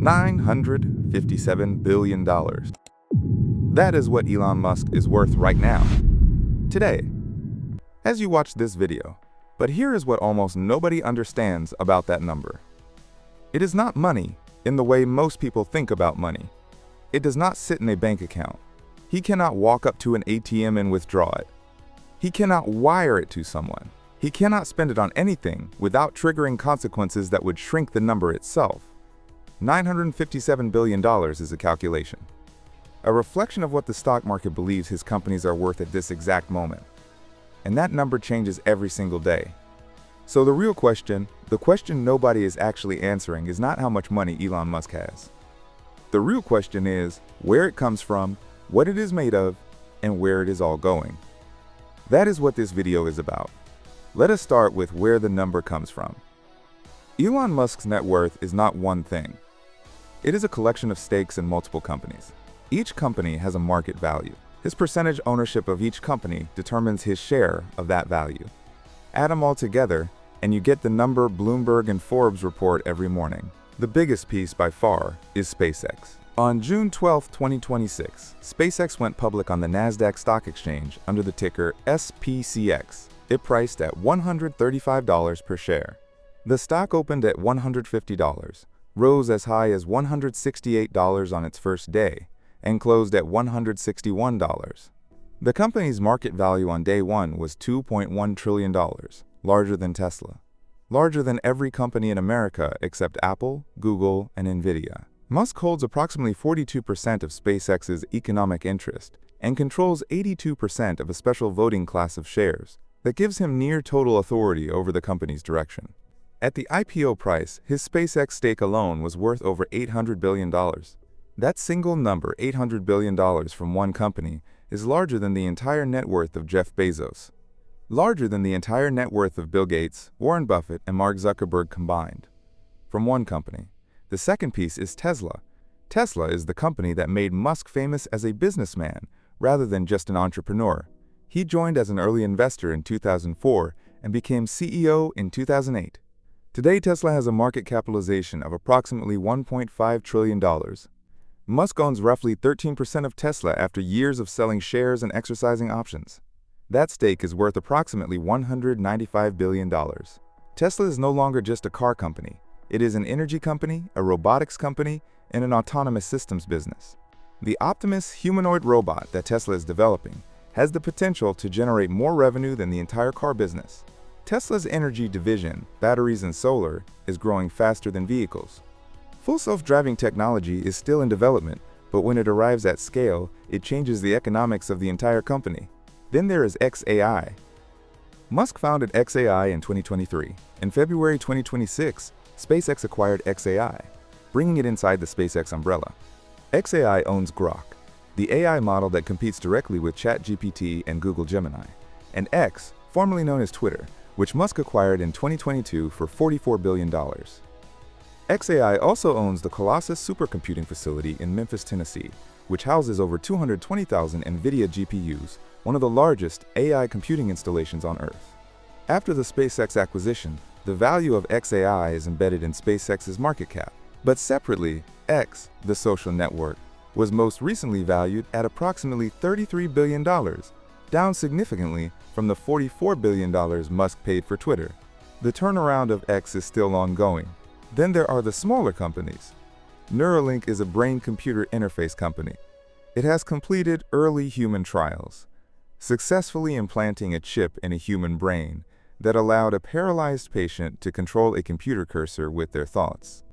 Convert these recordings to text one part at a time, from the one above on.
$957 billion. That is what Elon Musk is worth right now, today, as you watch this video. But here is what almost nobody understands about that number. It is not money in the way most people think about money. It does not sit in a bank account. He cannot walk up to an ATM and withdraw it. He cannot wire it to someone. He cannot spend it on anything without triggering consequences that would shrink the number itself. $957 billion is a calculation, a reflection of what the stock market believes his companies are worth at this exact moment. And that number changes every single day. So the real question, the question nobody is actually answering, is not how much money Elon Musk has. The real question is where it comes from, what it is made of, and where it is all going. That is what this video is about. Let us start with where the number comes from. Elon Musk's net worth is not one thing. It is a collection of stakes in multiple companies. Each company has a market value. His percentage ownership of each company determines his share of that value. Add them all together, and you get the number Bloomberg and Forbes report every morning. The biggest piece by far is SpaceX. On June 12, 2026, SpaceX went public on the Nasdaq Stock Exchange under the ticker SPCX. It priced at $135 per share. The stock opened at $150, rose as high as $168 on its first day, and closed at $161. The company's market value on day one was $2.1 trillion, larger than Tesla, larger than every company in America except Apple, Google, and Nvidia. Musk holds approximately 42% of SpaceX's economic interest and controls 82% of a special voting class of shares that gives him near total authority over the company's direction. At the IPO price, his SpaceX stake alone was worth over $800 billion. That single number, $800 billion from one company, is larger than the entire net worth of Jeff Bezos, larger than the entire net worth of Bill Gates, Warren Buffett, and Mark Zuckerberg combined, from one company. The second piece is Tesla. Tesla is the company that made Musk famous as a businessman rather than just an entrepreneur. He joined as an early investor in 2004 and became CEO in 2008. Today, Tesla has a market capitalization of approximately $1.5 trillion. Musk owns roughly 13% of Tesla after years of selling shares and exercising options. That stake is worth approximately $195 billion. Tesla is no longer just a car company. It is an energy company, a robotics company, and an autonomous systems business. The Optimus humanoid robot that Tesla is developing has the potential to generate more revenue than the entire car business. Tesla's energy division, batteries and solar, is growing faster than vehicles. Full self-driving technology is still in development, but when it arrives at scale, it changes the economics of the entire company. Then there is xAI. Musk founded xAI in 2023. In February 2026, SpaceX acquired xAI, bringing it inside the SpaceX umbrella. xAI owns Grok, the AI model that competes directly with ChatGPT and Google Gemini, and X, formerly known as Twitter, which Musk acquired in 2022 for $44 billion. xAI also owns the Colossus supercomputing facility in Memphis, Tennessee, which houses over 220,000 NVIDIA GPUs, one of the largest AI computing installations on Earth. After the SpaceX acquisition, the value of xAI is embedded in SpaceX's market cap. But separately, X, the social network, was most recently valued at approximately $33 billion, down significantly from the $44 billion Musk paid for Twitter. The turnaround of X is still ongoing. Then there are the smaller companies. Neuralink is a brain-computer interface company. It has completed early human trials, successfully implanting a chip in a human brain that allowed a paralyzed patient to control a computer cursor with their thoughts.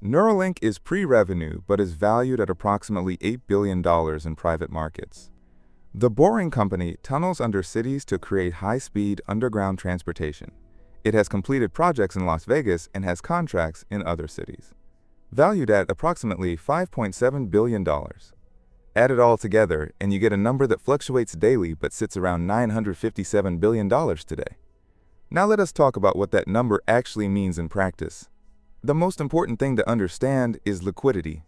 Neuralink is pre-revenue but is valued at approximately $8 billion in private markets. The Boring Company tunnels under cities to create high-speed underground transportation. It has completed projects in Las Vegas and has contracts in other cities, valued at approximately $5.7 billion. Add it all together and you get a number that fluctuates daily but sits around $957 billion today. Now let us talk about what that number actually means in practice. The most important thing to understand is liquidity,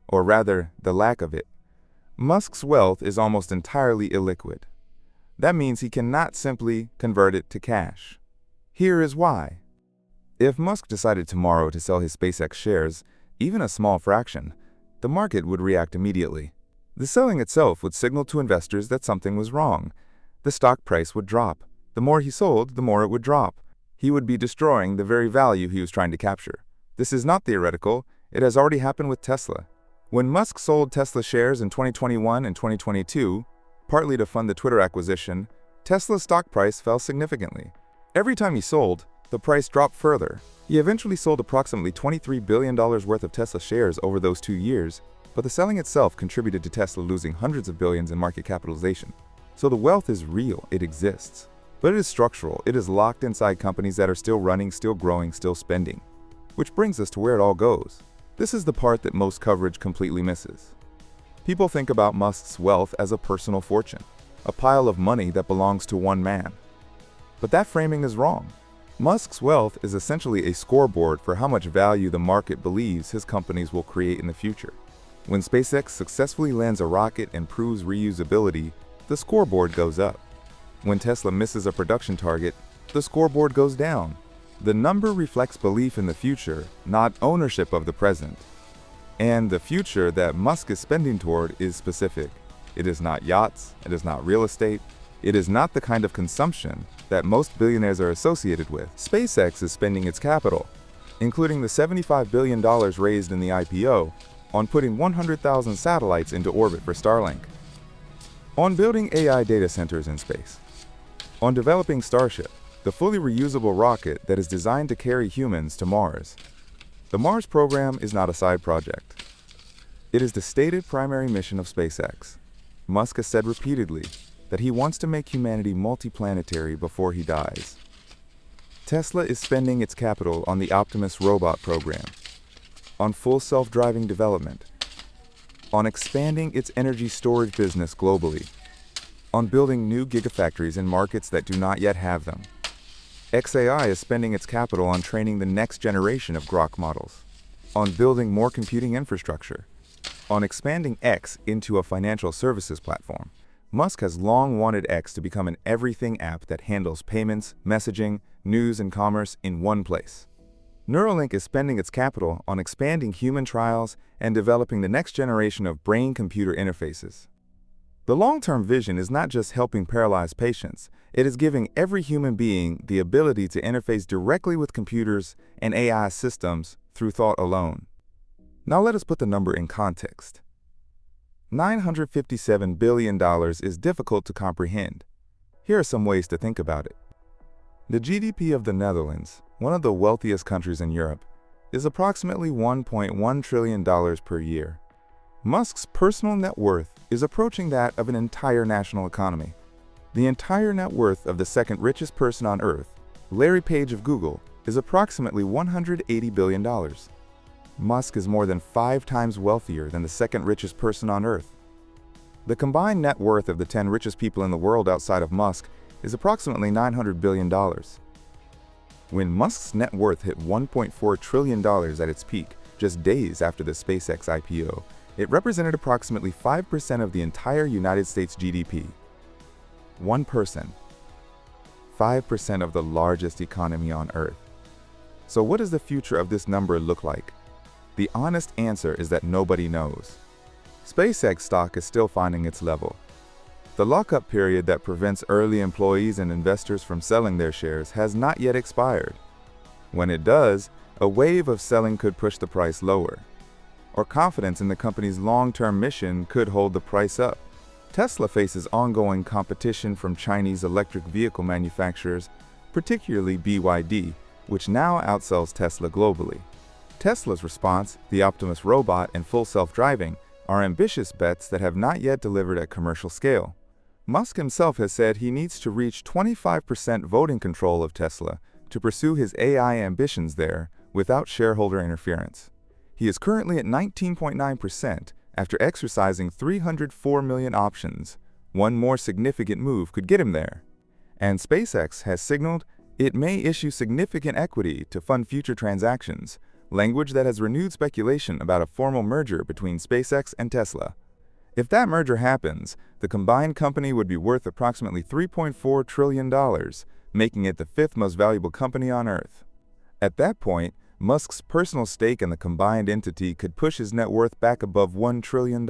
or rather, the lack of it. Musk's wealth is almost entirely illiquid. That means he cannot simply convert it to cash. Here is why. If Musk decided tomorrow to sell his SpaceX shares, even a small fraction, the market would react immediately. The selling itself would signal to investors that something was wrong. The stock price would drop. The more he sold, the more it would drop. He would be destroying the very value he was trying to capture. This is not theoretical. It has already happened with Tesla. When Musk sold Tesla shares in 2021 and 2022, partly to fund the Twitter acquisition, Tesla's stock price fell significantly. Every time he sold, the price dropped further. He eventually sold approximately $23 billion worth of Tesla shares over those 2 years, but the selling itself contributed to Tesla losing hundreds of billions in market capitalization. So the wealth is real, it exists. But it is structural, it is locked inside companies that are still running, still growing, still spending. Which brings us to where it all goes. This is the part that most coverage completely misses. People think about Musk's wealth as a personal fortune, a pile of money that belongs to one man. But that framing is wrong. Musk's wealth is essentially a scoreboard for how much value the market believes his companies will create in the future. When SpaceX successfully lands a rocket and proves reusability, the scoreboard goes up. When Tesla misses a production target, the scoreboard goes down. The number reflects belief in the future, not ownership of the present. And the future that Musk is spending toward is specific. It is not yachts, it is not real estate, it is not the kind of consumption that most billionaires are associated with. SpaceX is spending its capital, including the $75 billion raised in the IPO, on putting 100,000 satellites into orbit for Starlink, on building AI data centers in space, on developing Starship, the fully reusable rocket that is designed to carry humans to Mars. The Mars program is not a side project. It is the stated primary mission of SpaceX. Musk has said repeatedly that he wants to make humanity multiplanetary before he dies. Tesla is spending its capital on the Optimus robot program, on full self-driving development, on expanding its energy storage business globally, on building new gigafactories in markets that do not yet have them. xAI is spending its capital on training the next generation of Grok models, on building more computing infrastructure, on expanding X into a financial services platform. Musk has long wanted X to become an everything app that handles payments, messaging, news, and commerce in one place. Neuralink is spending its capital on expanding human trials and developing the next generation of brain-computer interfaces. The long-term vision is not just helping paralyzed patients, it is giving every human being the ability to interface directly with computers and AI systems through thought alone. Now let us put the number in context. $957 billion is difficult to comprehend. Here are some ways to think about it. The GDP of the Netherlands, one of the wealthiest countries in Europe, is approximately $1.1 trillion per year. Musk's personal net worth is approaching that of an entire national economy. The entire net worth of the second richest person on Earth, Larry Page of Google, is approximately $180 billion. Musk is more than 5 times wealthier than the second richest person on Earth. The combined net worth of the 10 richest people in the world outside of Musk is approximately $900 billion. When Musk's net worth hit $1.4 trillion at its peak, just days after the SpaceX IPO, it represented approximately 5% of the entire United States GDP. One person. 5% of the largest economy on Earth. So what does the future of this number look like? The honest answer is that nobody knows. SpaceX stock is still finding its level. The lockup period that prevents early employees and investors from selling their shares has not yet expired. When it does, a wave of selling could push the price lower, or confidence in the company's long-term mission could hold the price up. Tesla faces ongoing competition from Chinese electric vehicle manufacturers, particularly BYD, which now outsells Tesla globally. Tesla's response, the Optimus robot and full self-driving, are ambitious bets that have not yet delivered at commercial scale. Musk himself has said he needs to reach 25% voting control of Tesla to pursue his AI ambitions there without shareholder interference. He is currently at 19.9% after exercising 304 million options. One more significant move could get him there. And SpaceX has signaled it may issue significant equity to fund future transactions, language that has renewed speculation about a formal merger between SpaceX and Tesla. If that merger happens, the combined company would be worth approximately $3.4 trillion, making it the 5th most valuable company on Earth. At that point, Musk's personal stake in the combined entity could push his net worth back above $1 trillion.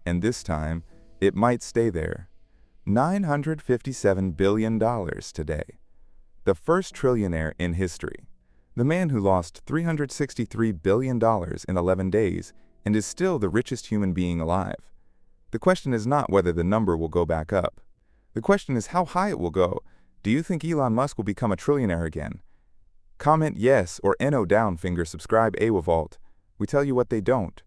And this time, it might stay there. $957 billion today. The first trillionaire in history. The man who lost $363 billion in 11 days and is still the richest human being alive. The question is not whether the number will go back up. The question is how high it will go. Do you think Elon Musk will become a trillionaire again? Comment yes or NO down, finger subscribe Awevault. We tell you what they don't.